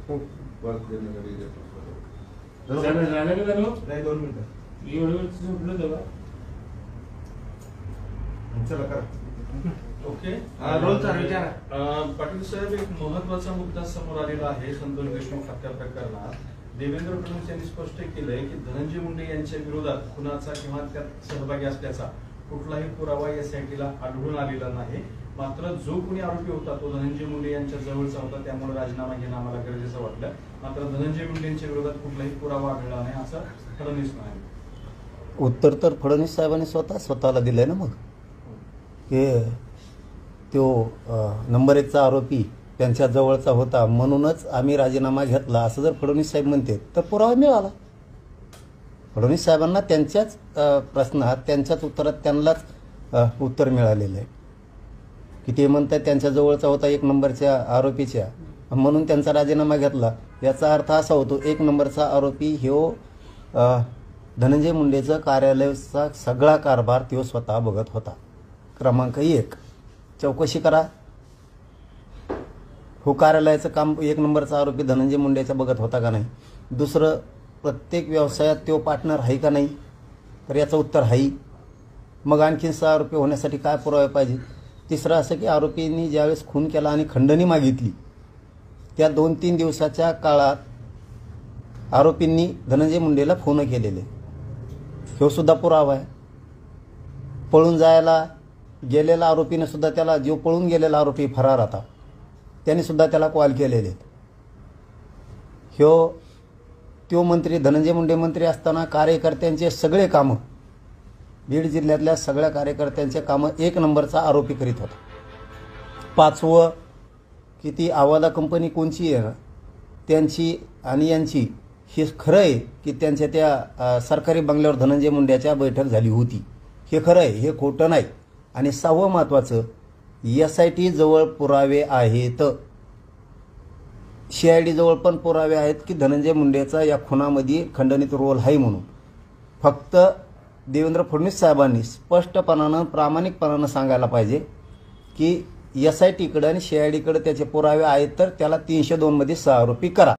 2 मिनिटं चला करा. ओके. पाटील साहेब, एक महत्वाचा मुद्दा समोर आलेला आहे. संतोष देशमुख हत्या प्रकरणात देवेंद्र फडणवीस यांनी स्पष्ट केलंय की धनंजय मुंडे यांच्या विरोधात खुनाचा किंवा त्यात सहभागी असल्याचा कुठलाही पुरावा एसआयटीला आढळून आलेला नाही. मात्र जो कोणी आरोपी होता तो धनंजय मुंडे यांच्या जवळचा होता, त्यामुळे राजीनामा घेणं आम्हाला गरजेचं वाटलं. मात्र धनंजय मुंडे यांच्या विरोधात कुठलाही पुरावा आढळला नाही असं फडणवीस म्हणाले. उत्तर तर फडणवीस साहेबांनी स्वतःला दिलंय ना. मग हे तो नंबर 1चा आरोपी त्यांच्या जवळचा होता म्हणूनच आम्ही राजीनामा घेतला असं जर फडणवीस साहेब म्हणते तर पुरावा मिळाला. फडणवीस साहेबांना त्यांच्याच प्रश्नात त्यांच्याच उत्तरात त्यांनाच उत्तर मिळालेलं आहे की ते म्हणतात त्यांच्या जवळचा होता 1 नंबरच्या आरोपीच्या, म्हणून त्यांचा राजीनामा घेतला. याचा अर्थ असा होतो 1 नंबरचा आरोपी ह्यो धनंजय मुंडेचं कार्यालयाचा सगळा कारभार तो स्वतः बघत होता. क्रमांक 1, चौकशी करा. हो, कार्यालयाचं काम 1 नंबरचा आरोपी धनंजय मुंडेचा बघत होता का नाही. दुसरं, प्रत्येक व्यवसायात तो पार्टनर आहे का नाही, तर याचं उत्तर आहे. मग आणखीन 6 आरोपी होण्यासाठी काय पुरावे पाहिजे. तिसरं असं की आरोपींनी ज्यावेळेस खून केला आणि खंडणी मागितली त्या 2-3 दिवसाच्या काळात आरोपींनी धनंजय मुंडेला फोन केलेले, हे सुद्धा पुरावा आहे. पळून जायला गेलेला आरोपीने सुद्धा त्याला, जो पळून गेलेला आरोपी फरार होता त्याने सुद्धा त्याला कॉल केलेले. तो मंत्री धनंजय मुंडे मंत्री असताना कार्यकर्त्यांचे सगळे कामं, बीड जिल्ह्यातल्या सगळ्या कार्यकर्त्यांचे कामं 1 नंबरचा आरोपी करीत होता. 5वं की ती आवादा कंपनी कोणची आहे त्यांची आणि यांची, हे खरं आहे की त्यांच्या त्या सरकारी बंगल्यावर धनंजय मुंड्याच्या बैठक झाली होती, हे खरं आहे, हे खोटं नाही. आणि 6वं महत्त्वाचं, SIT जवळ पुरावे आहेत, CID जवळ पण पुरावे आहेत की धनंजय मुंडेचा या खुनामध्ये खंडनित रोल आहे. म्हणून फक्त देवेंद्र फडणवीस साहेबांनी स्पष्टपणानं प्रामाणिकपणानं सांगायला पाहिजे की SIT कडे आणि CID कडे त्याचे पुरावे आहेत, तर त्याला 302 मध्ये 6 आरोपी करा.